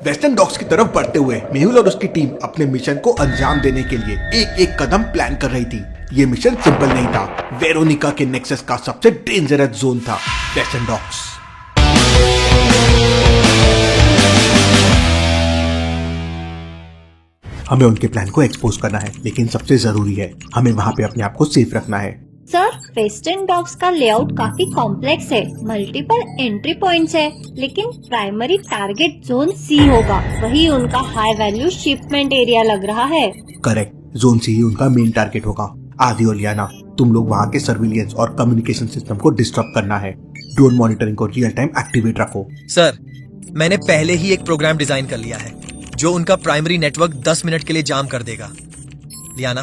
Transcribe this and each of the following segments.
Western dogs की तरफ बढ़ते हुए मेहुल और उसकी टीम अपने मिशन को अंजाम देने के लिए एक एक कदम प्लान कर रही थी। ये मिशन सिंपल नहीं था। वेरोनिका के नेक्सस का सबसे डेंजरस जोन था वेस्टर्न डॉग्स। हमें उनके प्लान को एक्सपोज करना है, लेकिन सबसे जरूरी है हमें वहाँ पे अपने आप को सेफ रखना है। सर, वेस्टर्न डॉग्स का लेआउट काफी कॉम्प्लेक्स है, मल्टीपल एंट्री पॉइंट्स है, लेकिन प्राइमरी टारगेट जोन सी होगा। वही उनका हाई वैल्यू शिपमेंट एरिया लग रहा है। करेक्ट, जोन सी ही उनका मेन टारगेट होगा। आदि और लियाना, तुम लोग वहाँ के सर्विलियंस और कम्युनिकेशन सिस्टम को डिस्टर्ब करना है। ड्रोन मॉनिटरिंग को रियल टाइम एक्टिवेट रखो। सर, मैंने पहले ही एक प्रोग्राम डिजाइन कर लिया है जो उनका प्राइमरी नेटवर्क 10 मिनट के लिए जाम कर देगा। लियाना,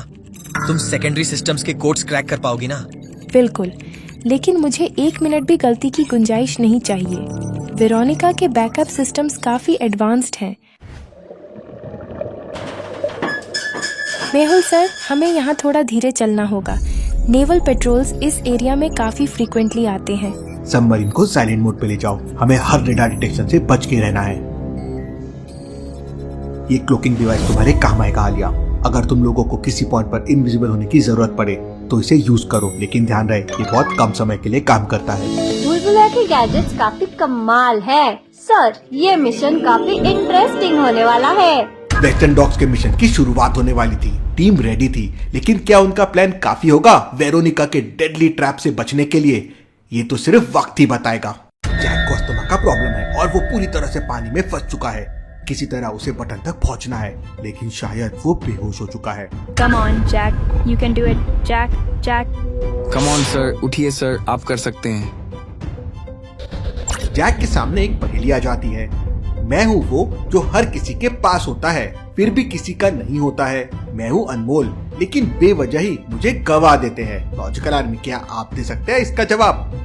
तुम सेकेंडरी सिस्टम्स के कोड्स क्रैक कर पाओगी ना? बिल्कुल, लेकिन मुझे 1 मिनट भी गलती की गुंजाइश नहीं चाहिए। वेरोनिका के बैकअप सिस्टम्स काफी एडवांस्ड हैं। मेहुल सर, हमें यहाँ थोड़ा धीरे चलना होगा। नेवल पेट्रोल्स इस एरिया में काफी फ्रीक्वेंटली आते हैं। सबमरीन को साइलेंट मोड पे ले जाओ। हमें हर रेडार डिटेक्शन से बच के रहना है। ये क्लोकिंग डिवाइस तुम्हारे काम आएगा आलिया। अगर तुम लोगों को किसी पॉइंट पर इनविजिबल होने की जरूरत पड़े तो इसे यूज करो, लेकिन ध्यान रहे ये बहुत कम समय के लिए काम करता है। बुलबुला के गैजेट्स काफी कमाल है। सर, ये मिशन काफी इंटरेस्टिंग होने वाला है। वेस्टर्न डॉग्स के मिशन की शुरुआत होने वाली थी। टीम रेडी थी, लेकिन क्या उनका प्लान काफी होगा वेरोनिका के डेडली ट्रैप से बचने के लिए? ये तो सिर्फ वक्त ही बताएगा। जैक को अस्थमा का प्रॉब्लम है और वो पूरी तरह से पानी में फंस चुका है। किसी तरह उसे बटन तक पहुंचना है, लेकिन शायद वो बेहोश हो चुका है। Come on, Jack. You can do it, Jack. Jack. Come on, sir. उठिए सर, आप कर सकते हैं। जैक के सामने एक पहेली आ जाती है। मैं हूँ वो जो हर किसी के पास होता है, फिर भी किसी का नहीं होता है। मैं हूँ अनमोल, लेकिन बेवजह ही मुझे गवा देते हैं। लॉजिकल आर्मी, क्या आप दे सकते हैं इसका जवाब?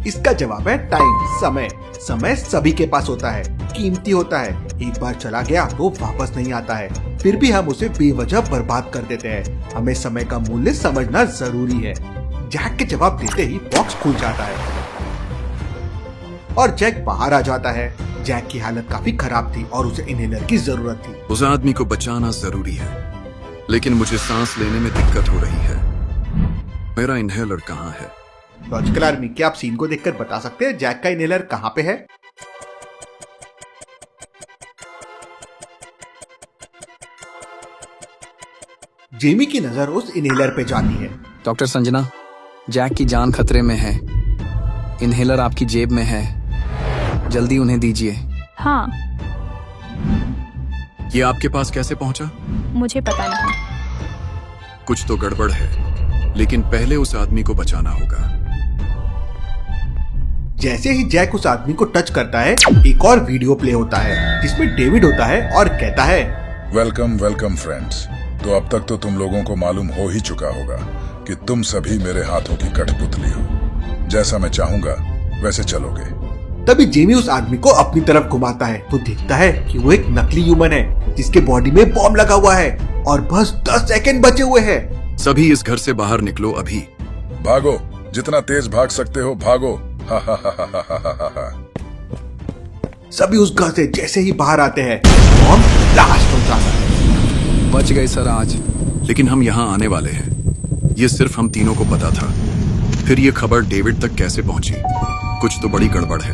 इसका जवाब है टाइम, समय। समय सभी के पास होता है, कीमती होता है। एक बार चला गया तो वापस नहीं आता है, फिर भी हम उसे बेवजह बर्बाद कर देते हैं। हमें समय का मूल्य समझना जरूरी है। जैक के जवाब देते ही बॉक्स खुल जाता है और जैक बाहर आ जाता है। जैक की हालत काफी खराब थी और उसे इनहेलर की जरूरत थी। उस आदमी को बचाना जरूरी है, लेकिन मुझे सांस लेने में दिक्कत हो रही है। मेरा इनहेलर कहाँ है? लॉजिकल आर्मी, क्या आप सीन को देखकर बता सकते हैं जैक का इनहेलर कहाँ पे है? जेमी की नजर उस इनहेलर पे जाती है। डॉक्टर संजना, जैक की जान खतरे में है। इनहेलर आपकी जेब में है, जल्दी उन्हें दीजिए। हाँ, ये आपके पास कैसे पहुंचा? मुझे पता नहीं। कुछ तो गड़बड़ है, लेकिन पहले उस आदमी को बचाना होगा। जैसे ही जैक उस आदमी को टच करता है, एक और वीडियो प्ले होता है जिसमें डेविड होता है और कहता है, वेलकम वेलकम फ्रेंड्स। तो अब तक तो तुम लोगों को मालूम हो ही चुका होगा कि तुम सभी मेरे हाथों की कठपुतली हो। जैसा मैं चाहूंगा वैसे चलोगे। तभी जेमी उस आदमी को अपनी तरफ घुमाता है तो देखता है कि वो एक नकली ह्यूमन है जिसके बॉडी में बॉम्ब लगा हुआ है और बस 10 सेकंड बचे हुए हैं। सभी इस घर से बाहर निकलो अभी। भागो, जितना तेज भाग सकते हो भागो। सभी उस घर से जैसे ही बाहर आते हैं, बॉम्ब ब्लास्ट हो जाता है। बच गए सर आज। लेकिन हम यहाँ आने वाले हैं, ये सिर्फ हम तीनों को पता था। फिर ये खबर डेविड तक कैसे पहुंची? कुछ तो बड़ी गड़बड़ है।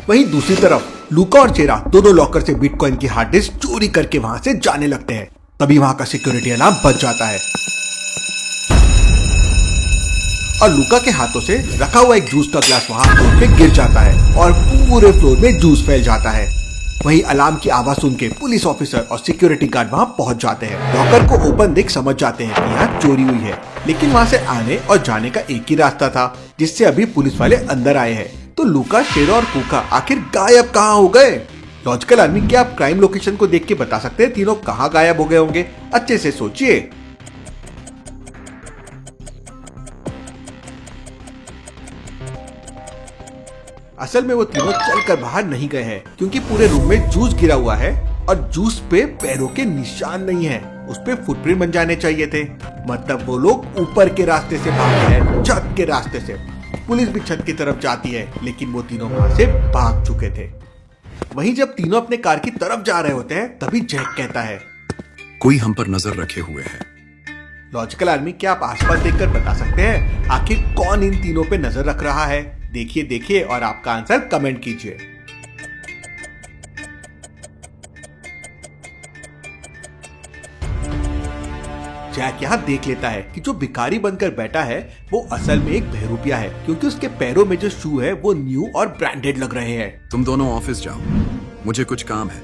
वहीं दूसरी तरफ लूका और चेरा दोनों लॉकर से बिटकॉइन की हार्ड डिस्क चोरी करके वहां से जाने लगते हैं। तभी वहां का सिक्योरिटी अलार्म बज जाता है और लूका के हाथों से रखा हुआ एक जूस का ग्लास वहां फ्लोर पे गिर जाता है और पूरे फ्लोर में जूस फैल जाता है। वहीं अलार्म की आवाज सुन के पुलिस ऑफिसर और सिक्योरिटी गार्ड वहां पहुंच जाते हैं। लॉकर को ओपन देख समझ जाते हैं कि यहाँ चोरी हुई है, लेकिन वहां से आने और जाने का एक ही रास्ता था जिससे अभी पुलिस वाले अंदर आए हैं। तो लूका, शेरा और कुका आखिर गायब कहाँ हो गए? लॉजिकल आर्मी, क्या आप क्राइम लोकेशन को देख के बता सकते हैं तीनों कहाँ गायब हो गए होंगे? अच्छे से सोचिए। असल में वो तीनों चलकर बाहर नहीं गए हैं, क्योंकि पूरे रूम में जूस गिरा हुआ है और जूस पे पैरों के निशान नहीं है। उस पे फुटप्रिंट बन जाने चाहिए थे। मतलब वो लोग ऊपर के रास्ते से भाग रहे हैं, छत के रास्ते से। पुलिस भी छत की तरफ जाती है, लेकिन वो तीनों वहां से भाग चुके थे। वहीं जब तीनों अपने कार की तरफ जा रहे होते हैं, तभी जैक कहता है, कोई हम पर नजर रखे हुए है। लॉजिकल आर्मी, क्या आप आसपास देखकर बता सकते हैं आखिर कौन इन तीनों पे नजर रख रहा है? देखिए और आपका आंसर कमेंट कीजिए। जैक यहाँ देख लेता है कि जो भिखारी बनकर बैठा है वो असल में एक बहरूपिया है, क्योंकि उसके पैरों में जो शू है वो न्यू और ब्रांडेड लग रहे हैं। तुम दोनों ऑफिस जाओ, मुझे कुछ काम है।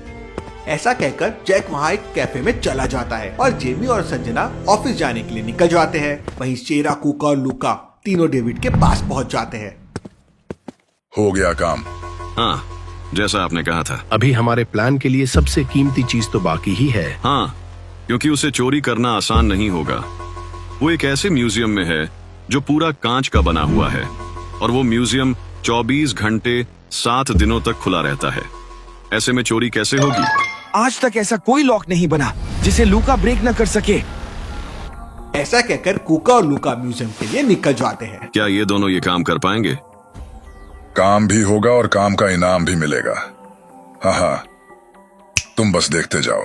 ऐसा कहकर जैक वहाँ एक कैफे में चला जाता है और जेमी और संजना ऑफिस जाने के लिए निकल जाते हैं। वहीं शेरा, कुका और लूका तीनों डेविड के पास पहुँच जाते हैं। हो गया काम। हाँ, जैसा आपने कहा था। अभी हमारे प्लान के लिए सबसे कीमती चीज तो बाकी ही है। हाँ, क्योंकि उसे चोरी करना आसान नहीं होगा। वो एक ऐसे म्यूजियम में है जो पूरा कांच का बना हुआ है, और वो म्यूजियम 24 घंटे 7 दिनों तक खुला रहता है। ऐसे में चोरी कैसे होगी? आज तक ऐसा कोई लॉक नहीं बना जिसे लूका ब्रेक न कर सके। ऐसा कहकर कुका और लूका म्यूजियम के लिए निकल जाते हैं। क्या ये दोनों ये काम कर पाएंगे? काम भी होगा और काम का इनाम भी मिलेगा। हाँ, तुम बस देखते जाओ।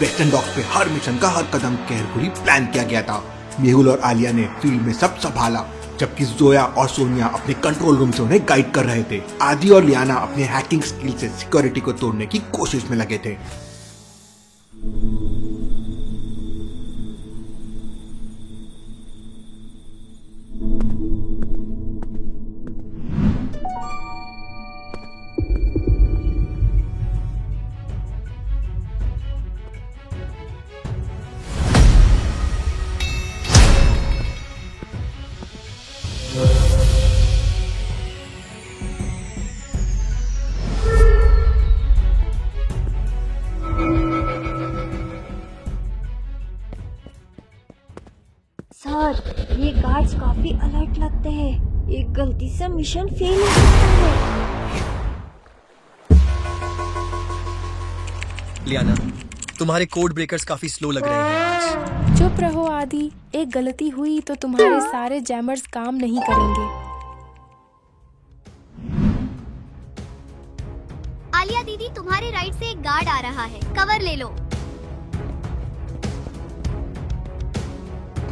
वेस्टर्न डॉग्स पे हर मिशन का हर कदम केयरफुली प्लान किया गया था। मेहुल और आलिया ने फील्ड में सब संभाला, जबकि जोया और सोनिया अपने कंट्रोल रूम से उन्हें गाइड कर रहे थे। आदि और लियाना अपने हैकिंग स्किल से सिक्योरिटी को तोड़ने की कोशिश में लगे थे। सर, ये गार्ड्स काफी अलर्ट लगते हैं। एक गलती से मिशन फेल हो सकता है। लियाना, तुम्हारे कोड ब्रेकर्स काफी स्लो लग रहे हैं आज। चुप रहो आदि, एक गलती हुई तो तुम्हारे सारे जैमर्स काम नहीं करेंगे। आलिया दीदी, तुम्हारे राइट से एक गार्ड आ रहा है, कवर ले लो।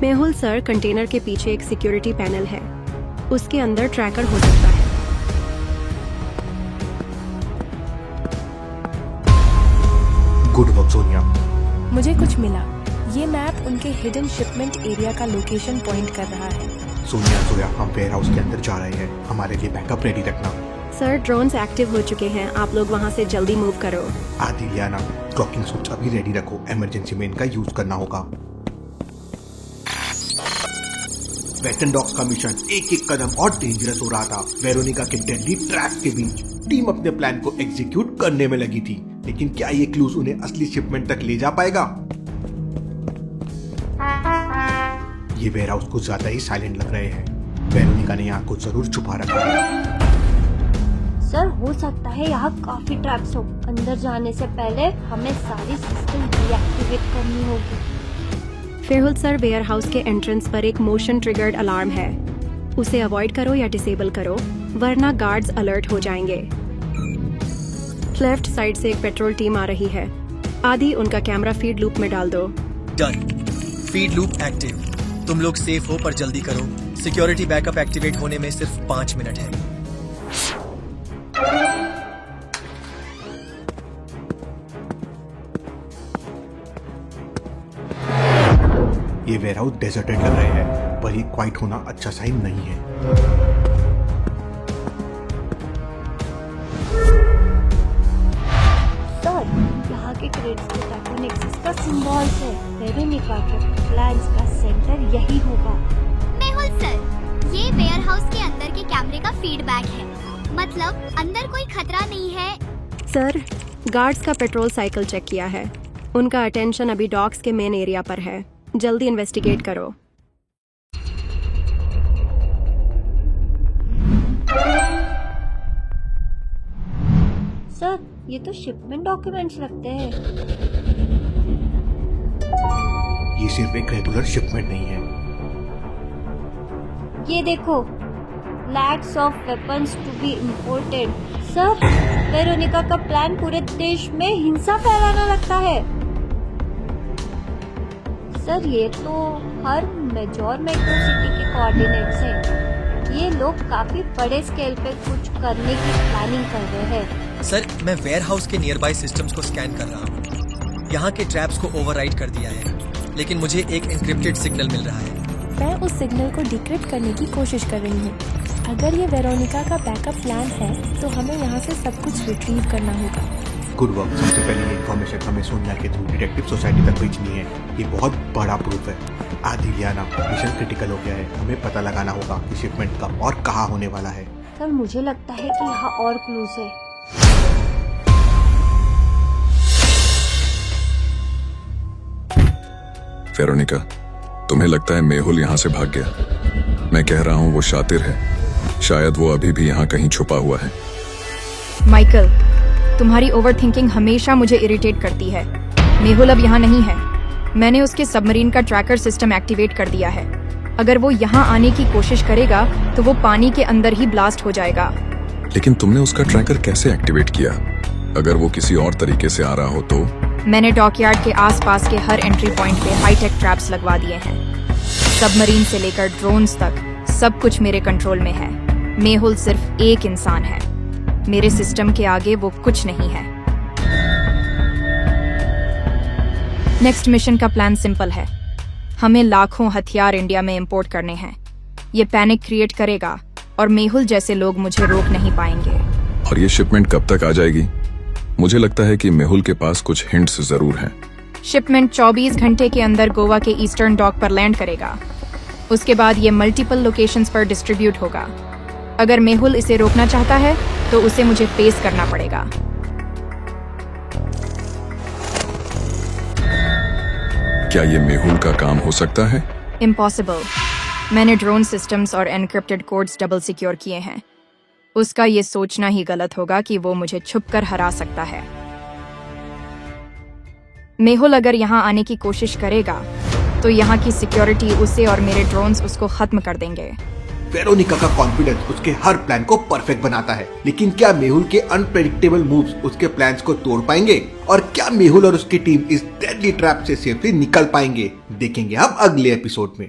मेहुल सर, कंटेनर के पीछे एक सिक्योरिटी पैनल है, उसके अंदर ट्रैकर हो सकता है। Good work Sonia. मुझे कुछ मिला। ये मैप उनके हिडन शिपमेंट एरिया का लोकेशन पॉइंट कर रहा है। सोनिया, जोया, हम वेयर हाउस के अंदर जा रहे हैं, हमारे लिए बैकअप रेडी रखना। सर, ड्रोन्स एक्टिव हो चुके हैं, आप लोग वहाँ से जल्दी मूव करो। आदि, लियाना, ट्रॉकिंग सूट्स अभी रेडी रखो, इमरजेंसी में इनका यूज करना होगा। वेस्टर्न डॉग्स का मिशन एक एक कदम और डेंजरस हो रहा था। वेरोनिका के डेडली ट्रैप के बीच टीम अपने प्लान को एग्जीक्यूट करने में लगी थी, लेकिन क्या ये क्लूज उन्हें असली शिपमेंट तक ले जा पाएगा? ये वेयरहाउस कुछ ज्यादा ही साइलेंट लग रहे हैं। वेरोनिका ने यहाँ कुछ जरूर छुपा रखा है। सर, हो सकता है यहाँ काफी ट्रैप्स हो। अंदर जाने से पहले हमें सारी सिस्टम डीएक्टिवेट करनी होगी। फेहुल सर, वेयर हाउस के एंट्रेंस पर एक मोशन ट्रिगर्ड अलार्म है, उसे अवॉइड करो या डिसेबल करो, वरना गार्ड्स अलर्ट हो जाएंगे। लेफ्ट साइड से एक पेट्रोल टीम आ रही है। आदि, उनका कैमरा फीड लूप में डाल दो। डन। Feed loop active. तुम लोग सेफ हो, पर जल्दी करो, सिक्योरिटी बैकअप एक्टिवेट होने में सिर्फ 5 मिनट है। ये वेयरहाउस डेजर्टेड लग रहे हैं, पर ये क्वाइट होना अच्छा साइन नहीं है। सर, यहाँ के क्रेट्स पे टेक्टोनिक्स का सिंबल है। वेरोनिका के प्लान्स का सेंटर यही होगा। मेहुल सर, ये वेयर हाउस के अंदर के कैमरे का फीडबैक है, मतलब अंदर कोई खतरा नहीं है। सर, गार्ड्स का पेट्रोल साइकिल चेक किया है, उनका अटेंशन अभी डॉक्स के मेन एरिया पर है, जल्दी इन्वेस्टिगेट करो। सर, ये तो शिपमेंट डॉक्यूमेंट्स लगते हैं। ये सिर्फ एक रेगुलर शिपमेंट नहीं है। ये देखो, lakhs of weapons to be imported. Sir, Veronica का प्लान पूरे देश में हिंसा फैलाना लगता है। सर, ये तो हर मेजर मेट्रो सिटी के कोऑर्डिनेट्स हैं। ये लोग काफी बड़े स्केल पे कुछ करने की प्लानिंग कर रहे हैं। सर, मैं वेयरहाउस के नियरबाई सिस्टम्स को स्कैन कर रहा हूँ। यहाँ के ट्रैप्स को ओवरराइड कर दिया है, लेकिन मुझे एक एन्क्रिप्टेड सिग्नल मिल रहा है। मैं उस सिग्नल को डिक्रिप्ट करने की कोशिश कर रही हूँ। अगर ये वेरोनिका का बैकअप प्लान है तो हमें यहाँ से सब कुछ रिट्रीव करना होगा। Good work. सबसे पहले ये इन्फॉर्मेशन हमें सोनिया के थ्रू डिटेक्टिव सोसाइटी तक भेजनी है। ये बहुत बड़ा प्रूफ है। आदि लियाना, मिशन क्रिटिकल हो गया है। हमें पता लगाना होगा कि शिपमेंट कब और कहाँ होने वाला है। सर, मुझे लगता है कि यहाँ और क्लूज है। वेरोनिका, तुम्हें लगता है मेहुल यहाँ से भाग गया? मैं कह रहा हूँ वो शातिर है। शायद वो अभी भी यहाँ कहीं छुपा हुआ है। माइकल, तुम्हारी ओवरथिंकिंग हमेशा मुझे इरिटेट करती है। मेहुल अब यहाँ नहीं है। मैंने उसके सबमरीन का ट्रैकर सिस्टम एक्टिवेट कर दिया है। अगर वो यहाँ आने की कोशिश करेगा तो वो पानी के अंदर ही ब्लास्ट हो जाएगा। लेकिन तुमने उसका ट्रैकर कैसे एक्टिवेट किया? अगर वो किसी और तरीके से आ रहा हो तो? मैंने डॉकयार्ड के आसपास के हर एंट्री पॉइंट पे हाईटेक ट्रैप्स लगवा दिए हैं। सबमरीन से लेकर ड्रोन्स तक सब कुछ मेरे कंट्रोल में है। मेहुल सिर्फ एक इंसान है। मेरे सिस्टम के आगे वो कुछ नहीं है। नेक्स्ट मिशन का प्लान सिंपल है। हमें लाखों हथियार इंडिया में इंपोर्ट करने हैं। ये पैनिक क्रिएट करेगा और मेहुल जैसे लोग मुझे रोक नहीं पाएंगे। और ये शिपमेंट कब तक आ जाएगी? मुझे लगता है कि मेहुल के पास कुछ हिंट्स जरूर हैं। शिपमेंट 24 घंटे के अंदर गोवा के ईस्टर्न डॉक पर लैंड करेगा। उसके बाद ये मल्टीपल लोकेशंस पर डिस्ट्रीब्यूट होगा। अगर मेहुल इसे रोकना चाहता है तो उसे मुझे फेस करना पड़ेगा। क्या ये मेहुल का काम हो सकता है? इम्पॉसिबल। मैंने ड्रोन सिस्टम्स और एनक्रिप्टेड कोड्स डबल सिक्योर किए हैं। उसका ये सोचना ही गलत होगा कि वो मुझे छुपकर हरा सकता है। मेहुल अगर यहाँ आने की कोशिश करेगा तो यहाँ की सिक्योरिटी उसे और मेरे ड्रोन्स उसको खत्म कर देंगे। वेरोनिका का कॉन्फिडेंस उसके हर प्लान को परफेक्ट बनाता है, लेकिन क्या मेहुल के अनप्रेडिक्टेबल मूव्स उसके प्लान्स को तोड़ पाएंगे? और क्या मेहुल और उसकी टीम इस डेडली ट्रैप से सेफली निकल पाएंगे? देखेंगे हम अगले एपिसोड में।